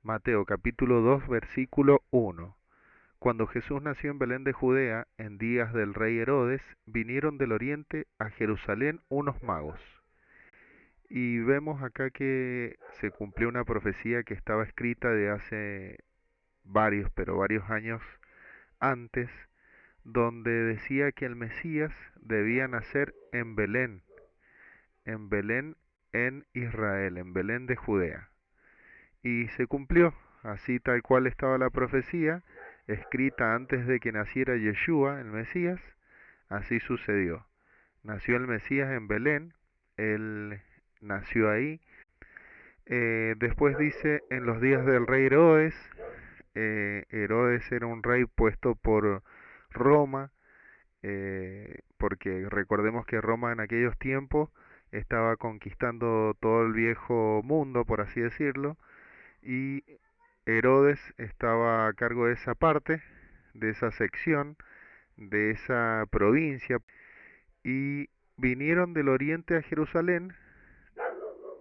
Mateo capítulo 2 versículo 1. Cuando Jesús nació en Belén de Judea, en días del rey Herodes, vinieron del oriente a Jerusalén unos magos. Y vemos acá que se cumplió una profecía que estaba escrita de hace varios años antes, donde decía que el Mesías debía nacer en Belén en Israel, en Belén de Judea. Y se cumplió, así tal cual estaba la profecía, escrita antes de que naciera Yeshua, el Mesías, así sucedió. Nació el Mesías en Belén, él nació ahí. Después dice, en los días del rey Herodes, Herodes era un rey puesto por Roma, porque recordemos que Roma en aquellos tiempos estaba conquistando todo el viejo mundo, por así decirlo, y Herodes estaba a cargo de esa parte, de esa sección, de esa provincia, y vinieron del oriente a Jerusalén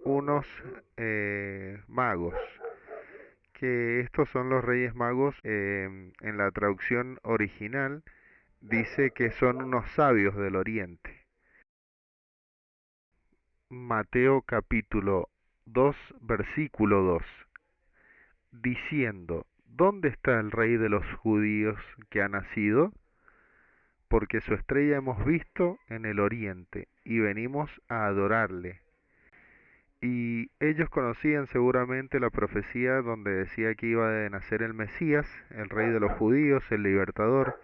unos magos, que estos son los Reyes Magos. En la traducción original dice que son unos sabios del oriente. Mateo capítulo 2 versículo 2, diciendo, ¿dónde está el rey de los judíos que ha nacido? Porque su estrella hemos visto en el oriente y venimos a adorarle. Y ellos conocían seguramente la profecía donde decía que iba a nacer el Mesías, el rey de los judíos, el libertador,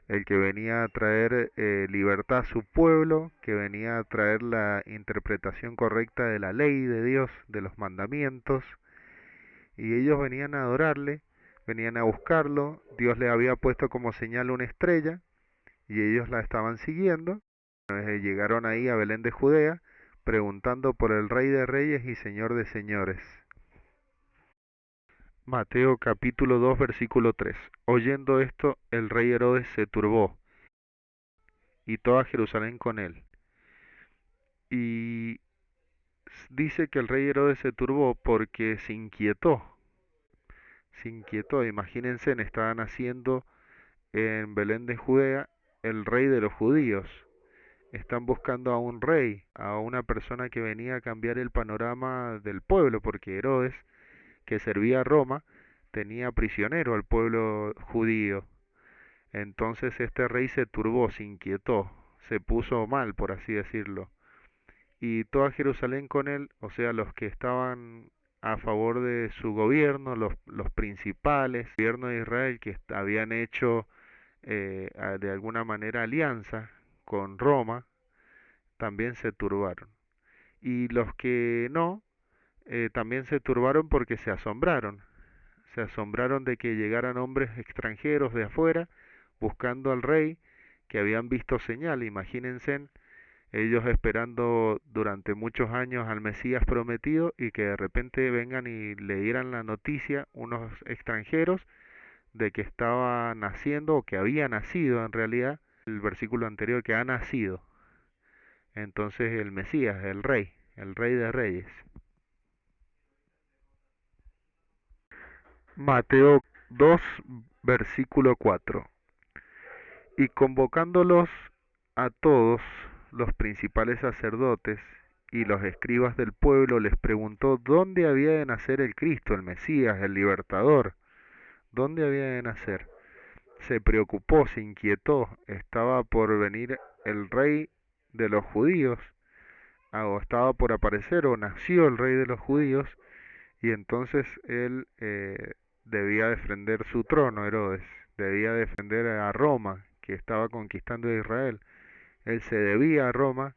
el que venía a traer libertad a su pueblo, que venía a traer la interpretación correcta de la ley de Dios, de los mandamientos, y ellos venían a adorarle, venían a buscarlo. Dios le había puesto como señal una estrella y ellos la estaban siguiendo. Llegaron ahí a Belén de Judea preguntando por el Rey de Reyes y Señor de Señores. Mateo capítulo 2 versículo 3. Oyendo esto, el rey Herodes se turbó y toda Jerusalén con él. Y dice que el rey Herodes se turbó porque se inquietó. Imagínense, estaban haciendo en Belén de Judea el rey de los judíos. Están buscando a un rey, a una persona que venía a cambiar el panorama del pueblo, porque Herodes, que servía a Roma, tenía prisionero al pueblo judío. Entonces este rey se turbó, se inquietó, se puso mal, por así decirlo. Y toda Jerusalén con él, o sea, los que estaban a favor de su gobierno, los principales, el gobierno de Israel, que habían hecho de alguna manera alianza con Roma, también se turbaron. Y los que no, también se turbaron porque se asombraron de que llegaran hombres extranjeros de afuera buscando al rey, que habían visto señal. Imagínense, ellos esperando durante muchos años al Mesías prometido y que de repente vengan y le dieran la noticia unos extranjeros de que estaba naciendo o que había nacido en realidad, el versículo anterior, que ha nacido. Entonces el Mesías, el rey de reyes. Mateo 2, versículo 4. Y convocándolos a todos, los principales sacerdotes y los escribas del pueblo, les preguntó dónde había de nacer el Cristo, el Mesías, el libertador. ¿Dónde había de nacer? Se preocupó, se inquietó, estaba por venir el rey de los judíos, o estaba por aparecer, o nació el rey de los judíos, y entonces él debía defender su trono, Herodes, debía defender a Roma, que estaba conquistando a Israel. Él se debía a Roma,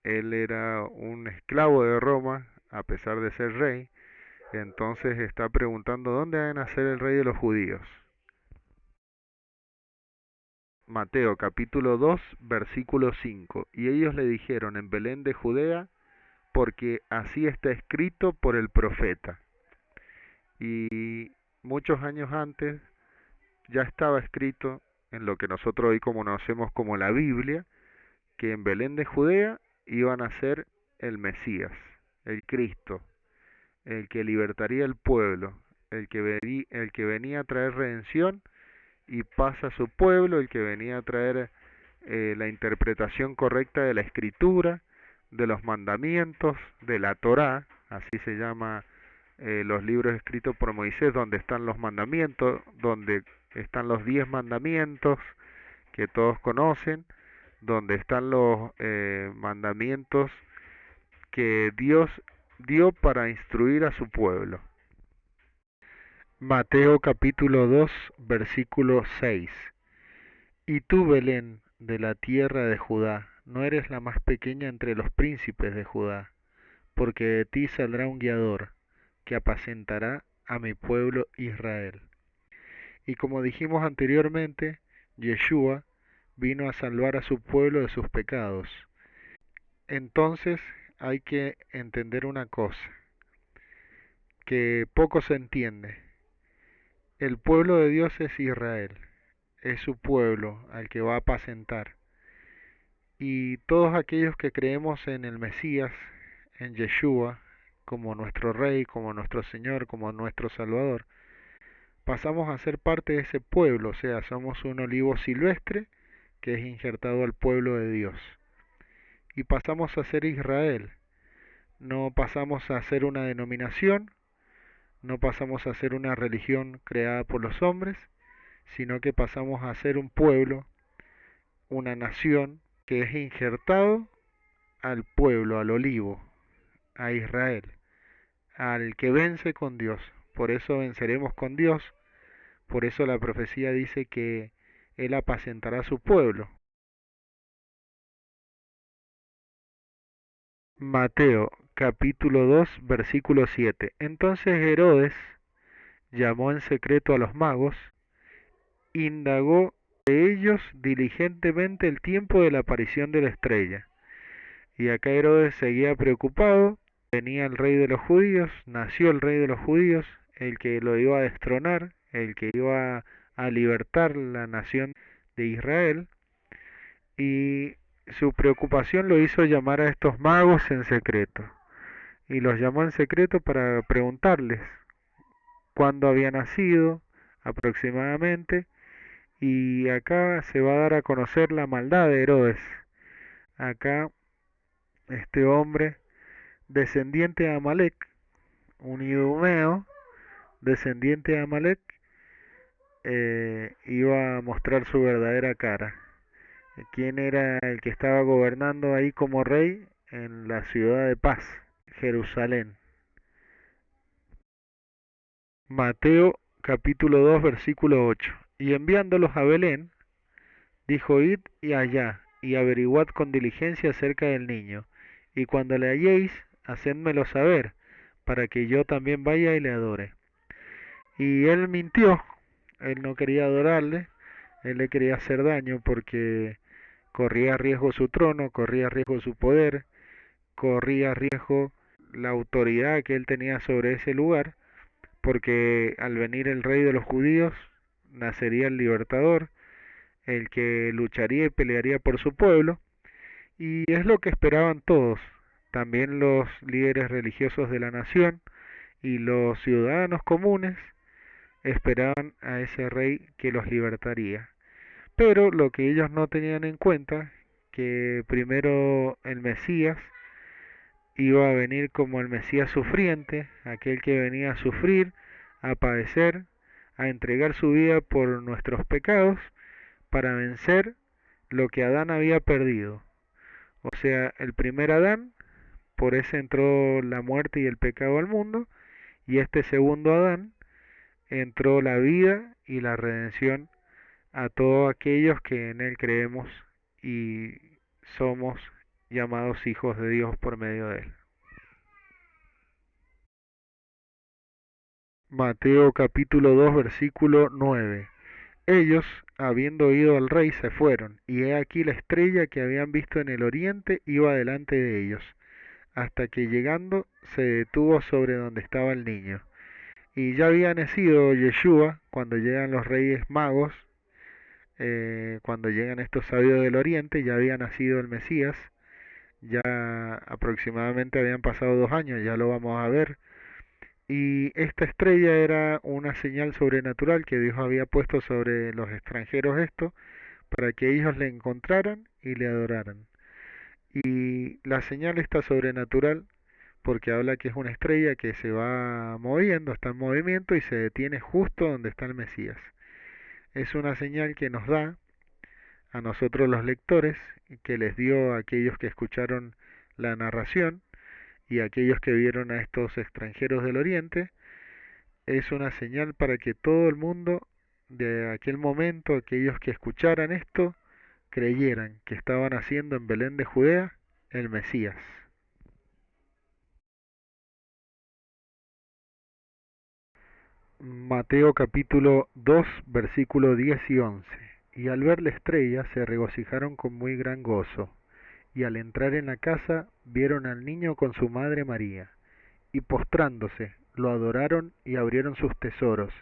él era un esclavo de Roma, a pesar de ser rey, entonces está preguntando dónde va a nacer el rey de los judíos. Mateo capítulo 2 versículo 5. Y ellos le dijeron en Belén de Judea, porque así está escrito por el profeta. Y muchos años antes ya estaba escrito en lo que nosotros hoy conocemos como la Biblia, que en Belén de Judea iban a ser el Mesías, el Cristo, el que libertaría el pueblo, el que venía a traer redención, y pasa a su pueblo, el que venía a traer la interpretación correcta de la escritura, de los mandamientos, de la Torá, así se llama los libros escritos por Moisés, donde están los mandamientos, donde están los 10 mandamientos que todos conocen, donde están los mandamientos que Dios dio para instruir a su pueblo. Mateo capítulo 2, versículo 6. Y tú, Belén, de la tierra de Judá, no eres la más pequeña entre los príncipes de Judá, porque de ti saldrá un guiador, que apacentará a mi pueblo Israel. Y como dijimos anteriormente, Yeshua vino a salvar a su pueblo de sus pecados. Entonces hay que entender una cosa, que poco se entiende. El pueblo de Dios es Israel, es su pueblo al que va a apacentar. Y todos aquellos que creemos en el Mesías, en Yeshua, como nuestro Rey, como nuestro Señor, como nuestro Salvador, pasamos a ser parte de ese pueblo, o sea, somos un olivo silvestre que es injertado al pueblo de Dios. Y pasamos a ser Israel, no pasamos a ser una denominación, no pasamos a ser una religión creada por los hombres, sino que pasamos a ser un pueblo, una nación que es injertado al pueblo, al olivo, a Israel, al que vence con Dios. Por eso venceremos con Dios, por eso la profecía dice que Él apacentará a su pueblo. Mateo capítulo 2 versículo 7. Entonces Herodes llamó en secreto a los magos, indagó de ellos diligentemente el tiempo de la aparición de la estrella. Y acá Herodes seguía preocupado, venía el rey de los judíos, nació el rey de los judíos, el que lo iba a destronar, el que iba a libertar la nación de Israel, y su preocupación lo hizo llamar a estos magos en secreto. Y los llamó en secreto para preguntarles cuándo había nacido aproximadamente, y acá se va a dar a conocer la maldad de Herodes. Acá este hombre, descendiente de Amalek, un idumeo, descendiente de Amalek, iba a mostrar su verdadera cara. ¿Quién era el que estaba gobernando ahí como rey en la ciudad de paz, Jerusalén? Mateo capítulo 2 versículo 8. Y enviándolos a Belén, dijo: id y allá, y averiguad con diligencia acerca del niño, y cuando le halléis, hacedmelo saber, para que yo también vaya y le adore. Y él mintió, él no quería adorarle, él le quería hacer daño porque corría riesgo su trono, corría riesgo su poder, corría riesgo la autoridad que él tenía sobre ese lugar, porque al venir el rey de los judíos, nacería el libertador, el que lucharía y pelearía por su pueblo, y es lo que esperaban todos, también los líderes religiosos de la nación y los ciudadanos comunes esperaban a ese rey que los libertaría. Pero lo que ellos no tenían en cuenta, que primero el Mesías iba a venir como el Mesías sufriente, aquel que venía a sufrir, a padecer, a entregar su vida por nuestros pecados, para vencer lo que Adán había perdido. O sea, el primer Adán, por ese entró la muerte y el pecado al mundo, y este segundo Adán entró la vida y la redención a todos aquellos que en Él creemos y somos llamados hijos de Dios por medio de Él. Mateo capítulo 2 versículo 9. Ellos, habiendo oído al rey, se fueron, y he aquí la estrella que habían visto en el oriente iba delante de ellos, hasta que llegando se detuvo sobre donde estaba el niño. Y ya había nacido Yeshua cuando llegan los reyes magos, cuando llegan estos sabios del oriente, ya había nacido el Mesías, ya aproximadamente habían pasado 2 años, ya lo vamos a ver, Y esta estrella era una señal sobrenatural que Dios había puesto sobre los extranjeros esto, para que ellos le encontraran y le adoraran. Y la señal está sobrenatural porque habla que es una estrella que se va moviendo, está en movimiento y se detiene justo donde está el Mesías. Es una señal que nos da a nosotros los lectores, que les dio a aquellos que escucharon la narración y a aquellos que vieron a estos extranjeros del Oriente, es una señal para que todo el mundo de aquel momento, aquellos que escucharan esto, creyeran que estaban haciendo en Belén de Judea el Mesías. Mateo capítulo 2 versículo 10 y 11. Y al ver la estrella se regocijaron con muy gran gozo, y al entrar en la casa vieron al niño con su madre María, y postrándose lo adoraron y abrieron sus tesoros,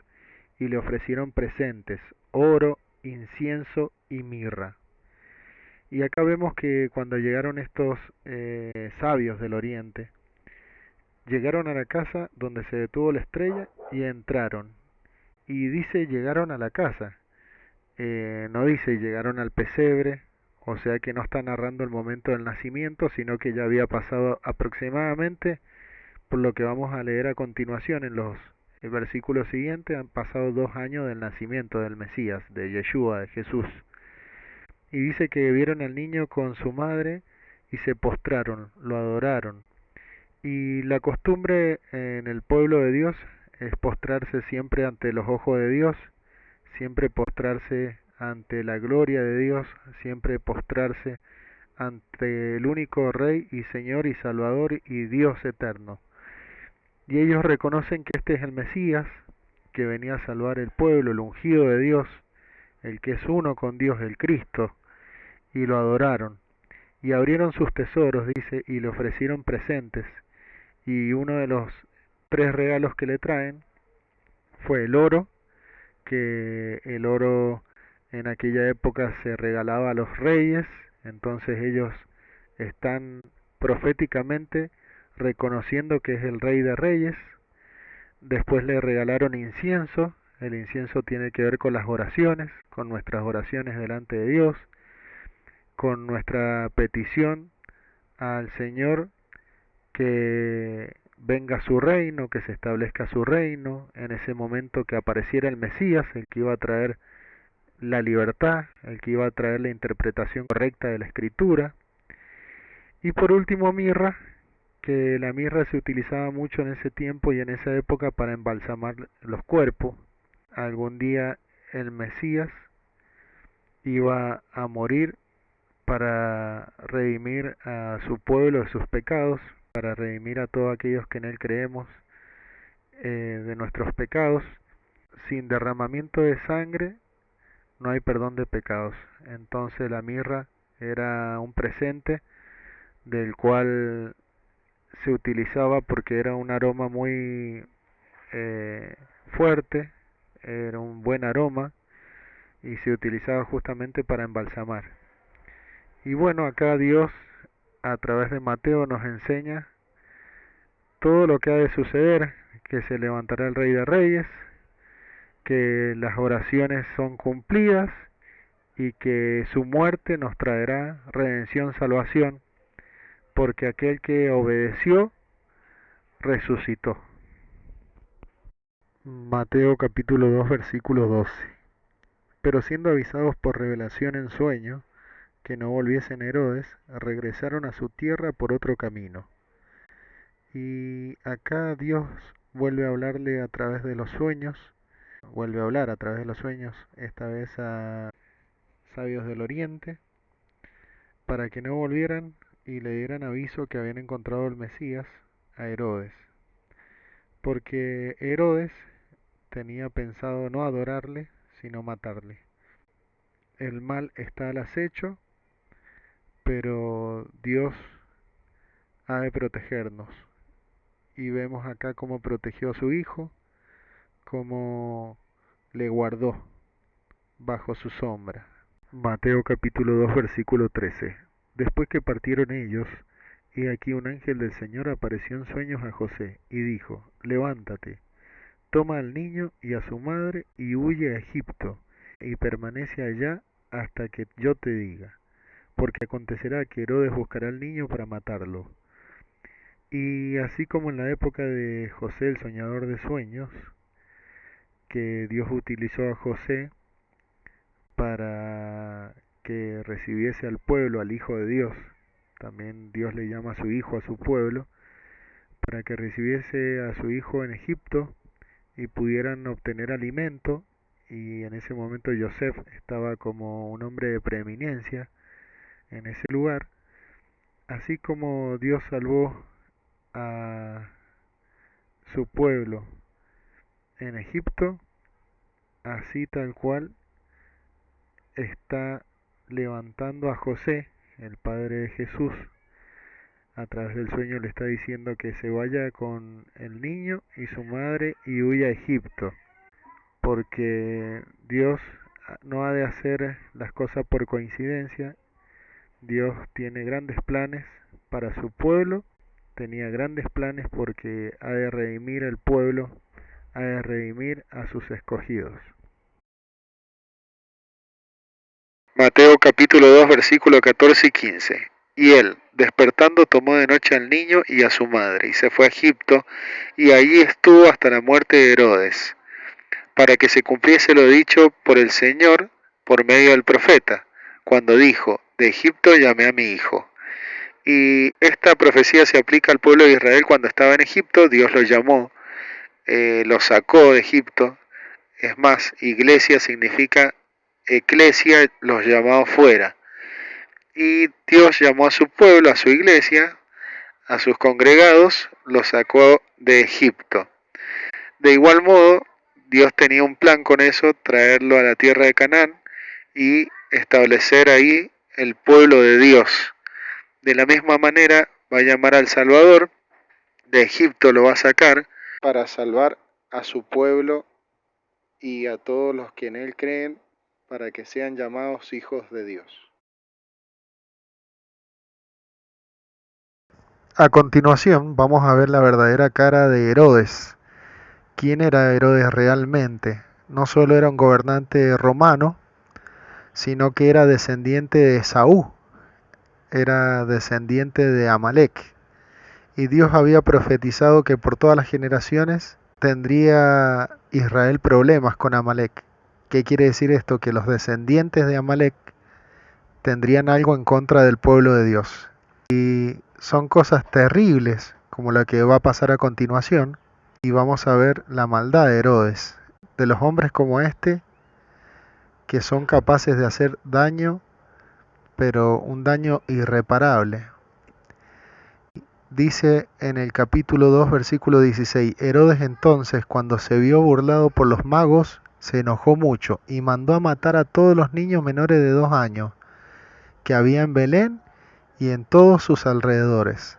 y le ofrecieron presentes, oro, incienso y mirra. Y acá vemos que cuando llegaron estos sabios del oriente, llegaron a la casa donde se detuvo la estrella y entraron. Y dice llegaron a la casa, no dice llegaron al pesebre, o sea que no está narrando el momento del nacimiento, sino que ya había pasado aproximadamente, por lo que vamos a leer a continuación en los versículos siguientes, han pasado 2 años del nacimiento del Mesías, de Yeshua, de Jesús. Y dice que vieron al niño con su madre y se postraron, lo adoraron. Y la costumbre en el pueblo de Dios es postrarse siempre ante los ojos de Dios, siempre postrarse ante la gloria de Dios, siempre postrarse ante el único Rey y Señor y Salvador y Dios eterno. Y ellos reconocen que este es el Mesías, que venía a salvar el pueblo, el ungido de Dios, el que es uno con Dios, el Cristo, y lo adoraron. Y abrieron sus tesoros, dice, y le ofrecieron presentes. Y uno de los 3 regalos que le traen fue el oro, que el oro en aquella época se regalaba a los reyes, entonces ellos están proféticamente reconociendo que es el rey de reyes. Después le regalaron incienso, el incienso tiene que ver con las oraciones, con nuestras oraciones delante de Dios, con nuestra petición al Señor que venga su reino, que se establezca su reino, en ese momento que apareciera el Mesías, el que iba a traer la libertad, el que iba a traer la interpretación correcta de la escritura. Y por último mirra, que la mirra se utilizaba mucho en ese tiempo y en esa época para embalsamar los cuerpos. Algún día el Mesías iba a morir para redimir a su pueblo de sus pecados, para redimir a todos aquellos que en Él creemos de nuestros pecados. Sin derramamiento de sangre no hay perdón de pecados. Entonces la mirra era un presente del cual se utilizaba porque era un aroma muy fuerte, era un buen aroma y se utilizaba justamente para embalsamar. Y bueno, acá Dios a través de Mateo nos enseña todo lo que ha de suceder, que se levantará el Rey de Reyes, que las oraciones son cumplidas y que su muerte nos traerá redención, salvación, porque aquel que obedeció resucitó. Mateo capítulo 2 versículo 12. Pero siendo avisados por revelación en sueño que no volviesen a Herodes, regresaron a su tierra por otro camino. Y acá Dios vuelve a hablarle a través de los sueños, vuelve a hablar a través de los sueños, esta vez a sabios del oriente, para que no volvieran y le dieran aviso que habían encontrado el Mesías a Herodes. Porque Herodes tenía pensado no adorarle, sino matarle. El mal está al acecho, pero Dios ha de protegernos. Y vemos acá cómo protegió a su hijo, cómo le guardó bajo su sombra. Mateo capítulo 2 versículo 13. Después que partieron ellos, Y aquí un ángel del Señor apareció en sueños a José y dijo, levántate, toma al niño y a su madre y huye a Egipto y permanece allá hasta que yo te diga, porque acontecerá que Herodes buscará al niño para matarlo. Y así como en la época de José el soñador de sueños, que Dios utilizó a José para que recibiese al pueblo, al Hijo de Dios, también Dios le llama a su Hijo a su pueblo, para que recibiese a su Hijo en Egipto y pudieran obtener alimento, y en ese momento Joseph estaba como un hombre de preeminencia en ese lugar, así como Dios salvó a su pueblo en Egipto, así tal cual está levantando a José, el padre de Jesús, a través del sueño le está diciendo que se vaya con el niño y su madre y huya a Egipto, porque Dios no ha de hacer las cosas por coincidencia. Dios tiene grandes planes para su pueblo, tenía grandes planes porque ha de redimir el pueblo, ha de redimir a sus escogidos. Mateo capítulo 2 versículos 14 y 15. Y él, despertando, tomó de noche al niño y a su madre, y se fue a Egipto, y allí estuvo hasta la muerte de Herodes, para que se cumpliese lo dicho por el Señor por medio del profeta, cuando dijo, de Egipto llamé a mi hijo. Y esta profecía se aplica al pueblo de Israel cuando estaba en Egipto. Dios lo llamó, lo sacó de Egipto. Es más, iglesia significa eclesia, los llamados fuera. Y Dios llamó a su pueblo, a su iglesia, a sus congregados, los sacó de Egipto. De igual modo, Dios tenía un plan con eso, traerlo a la tierra de Canaán y establecer ahí el pueblo de Dios. De la misma manera va a llamar al Salvador, de Egipto lo va a sacar para salvar a su pueblo y a todos los que en él creen, para que sean llamados hijos de Dios. A continuación vamos a ver la verdadera cara de Herodes. ¿Quién era Herodes realmente? No solo era un gobernante romano, sino que era descendiente de Esaú, era descendiente de Amalek. Y Dios había profetizado que por todas las generaciones tendría Israel problemas con Amalek. ¿Qué quiere decir esto? Que los descendientes de Amalek tendrían algo en contra del pueblo de Dios. Y son cosas terribles, como la que va a pasar a continuación, y vamos a ver la maldad de Herodes, de los hombres como este, que son capaces de hacer daño, pero un daño irreparable. Dice en el capítulo 2, versículo 16, Herodes entonces, cuando se vio burlado por los magos, se enojó mucho y mandó a matar a todos los niños menores de 2 años que había en Belén y en todos sus alrededores,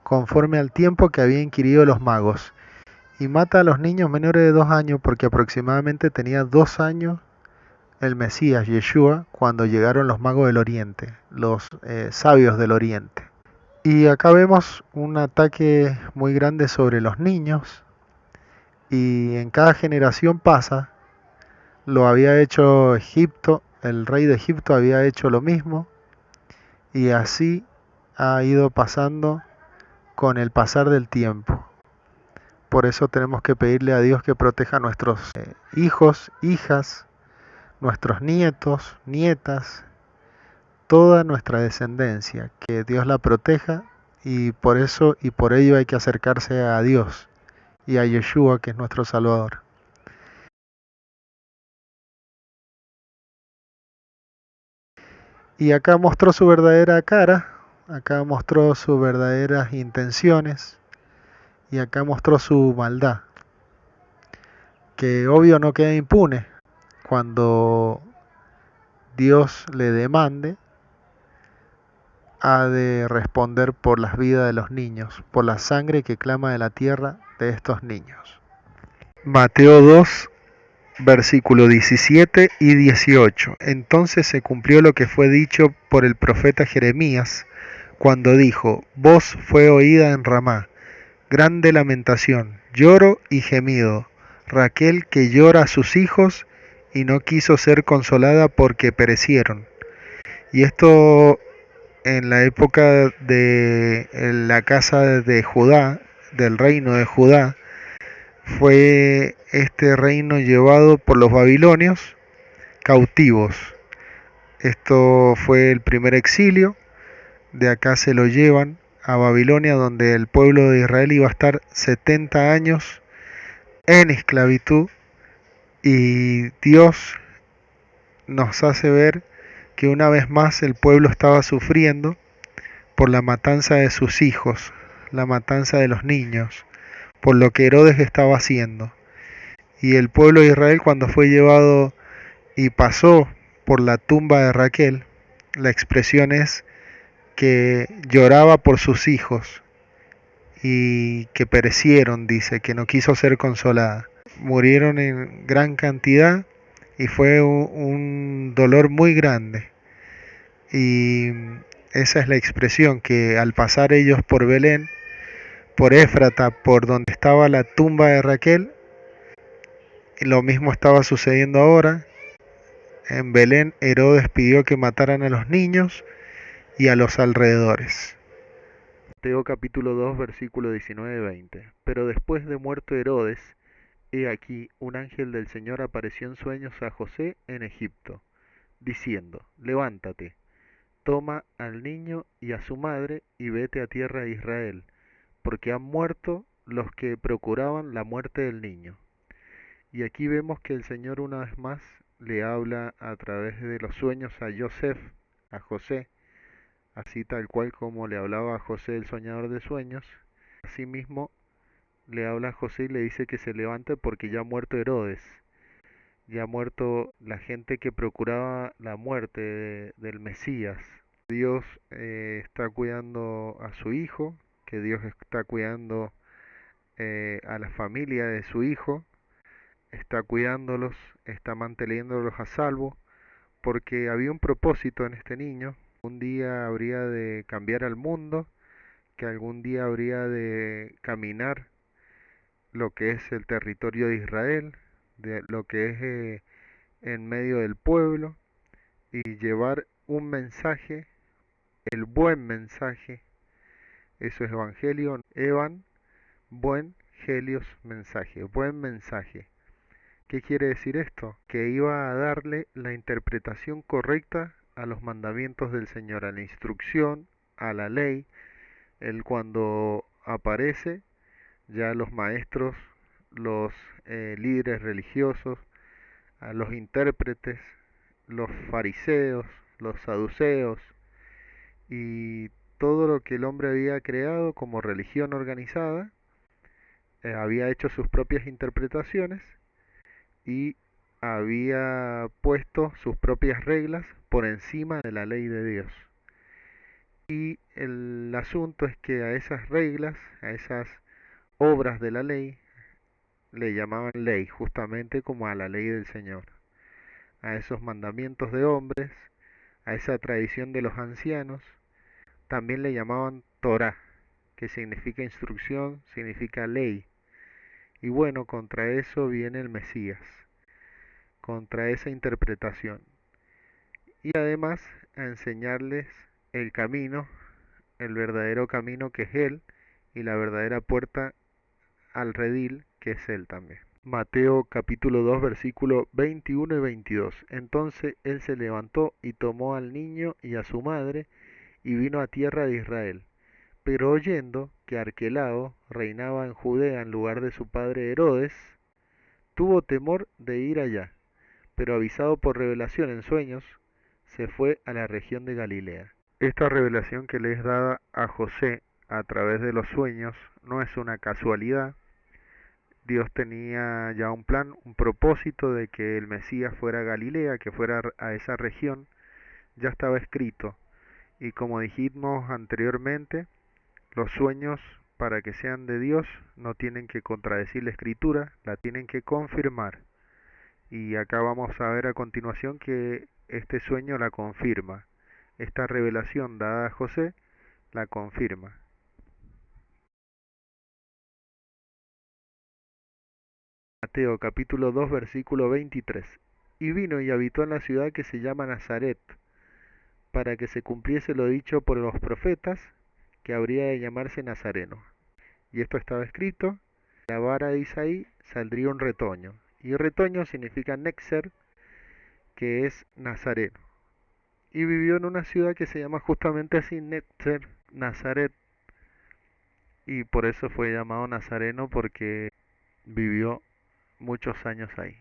conforme al tiempo que había inquirido los magos. Y mata a los niños menores de 2 años porque aproximadamente tenía 2 años el Mesías, Yeshua, cuando llegaron los magos del Oriente, los sabios del Oriente. Y acá vemos un ataque muy grande sobre los niños, y en cada generación pasa. Lo había hecho Egipto, el rey de Egipto había hecho lo mismo, y así ha ido pasando con el pasar del tiempo. Por eso tenemos que pedirle a Dios que proteja a nuestros hijos, hijas, nuestros nietos, nietas, toda nuestra descendencia, que Dios la proteja, y por eso y por ello hay que acercarse a Dios y a Yeshua, que es nuestro Salvador. Y acá mostró su verdadera cara, acá mostró sus verdaderas intenciones, y acá mostró su maldad, que obvio no queda impune. Cuando Dios le demande, ha de responder por las vidas de los niños, por la sangre que clama de la tierra de estos niños. Mateo 2, versículo 17 y 18. Entonces se cumplió lo que fue dicho por el profeta Jeremías, cuando dijo: Voz fue oída en Ramá, grande lamentación, lloro y gemido. Raquel que llora a sus hijos y no quiso ser consolada porque perecieron. Y esto en la época de la casa de Judá, del reino de Judá, fue este reino llevado por los babilonios cautivos. Esto fue el primer exilio. De acá se lo llevan a Babilonia, donde el pueblo de Israel iba a estar 70 años en esclavitud, y Dios nos hace ver que una vez más el pueblo estaba sufriendo por la matanza de sus hijos, la matanza de los niños, por lo que Herodes estaba haciendo. Y el pueblo de Israel, cuando fue llevado y pasó por la tumba de Raquel, la expresión es que lloraba por sus hijos y que perecieron, dice, que no quiso ser consolada. Murieron en gran cantidad y fue un dolor muy grande. Y esa es la expresión, que al pasar ellos por Belén, por Éfrata, por donde estaba la tumba de Raquel, lo mismo estaba sucediendo ahora. En Belén, Herodes pidió que mataran a los niños y a los alrededores. Mateo capítulo 2 versículo 19-20. Pero después de muerto Herodes, he aquí un ángel del Señor apareció en sueños a José en Egipto, diciendo: Levántate, toma al niño y a su madre y vete a tierra de Israel, porque han muerto los que procuraban la muerte del niño. Y aquí vemos que el Señor una vez más le habla a través de los sueños a José, así tal cual como le hablaba a José el soñador de sueños. Asimismo le habla a José y le dice que se levante porque ya ha muerto Herodes, ya ha muerto la gente que procuraba la muerte del Mesías. Dios está cuidando a su hijo, que Dios está cuidando a la familia de su hijo, está cuidándolos, está manteniéndolos a salvo, porque había un propósito en este niño. Un día habría de cambiar al mundo, que algún día habría de caminar lo que es el territorio de Israel, de lo que es en medio del pueblo, y llevar un mensaje, el buen mensaje. Eso es evangelio, evan, buen, helios, mensaje, buen mensaje. ¿Qué quiere decir esto? Que iba a darle la interpretación correcta a los mandamientos del Señor, a la instrucción, a la ley. Él cuando aparece, ya los maestros, los líderes religiosos, a los intérpretes, los fariseos, los saduceos y todo lo que el hombre había creado como religión organizada, había hecho sus propias interpretaciones y había puesto sus propias reglas por encima de la ley de Dios. Y el asunto es que a esas reglas, a esas obras de la ley, le llamaban ley, justamente como a la ley del Señor, a esos mandamientos de hombres, a esa tradición de los ancianos, también le llamaban Torah, que significa instrucción, significa ley. Y bueno, contra eso viene el Mesías, contra esa interpretación. Y además a enseñarles el camino, el verdadero camino que es Él, y la verdadera puerta al redil que es Él también. Mateo capítulo 2 versículo 21 y 22. Entonces él se levantó y tomó al niño y a su madre y vino a tierra de Israel. Pero oyendo que Arquelao reinaba en Judea en lugar de su padre Herodes, tuvo temor de ir allá, pero avisado por revelación en sueños, se fue a la región de Galilea. Esta revelación que le es dada a José a través de los sueños no es una casualidad. Dios tenía ya un plan, un propósito de que el Mesías fuera a Galilea, que fuera a esa región, ya estaba escrito. Y como dijimos anteriormente, los sueños, para que sean de Dios, no tienen que contradecir la escritura, la tienen que confirmar. Y acá vamos a ver a continuación que este sueño la confirma. Esta revelación dada a José la confirma. Mateo capítulo 2 versículo 23. Y vino y habitó en la ciudad que se llama Nazaret, para que se cumpliese lo dicho por los profetas, que habría de llamarse Nazareno. Y esto estaba escrito: de la vara de Isaí saldría un retoño. Y retoño significa Nexer, que es Nazareno. Y vivió en una ciudad que se llama justamente así, Netzer, Nazaret, y por eso fue llamado Nazareno, porque vivió muchos años ahí.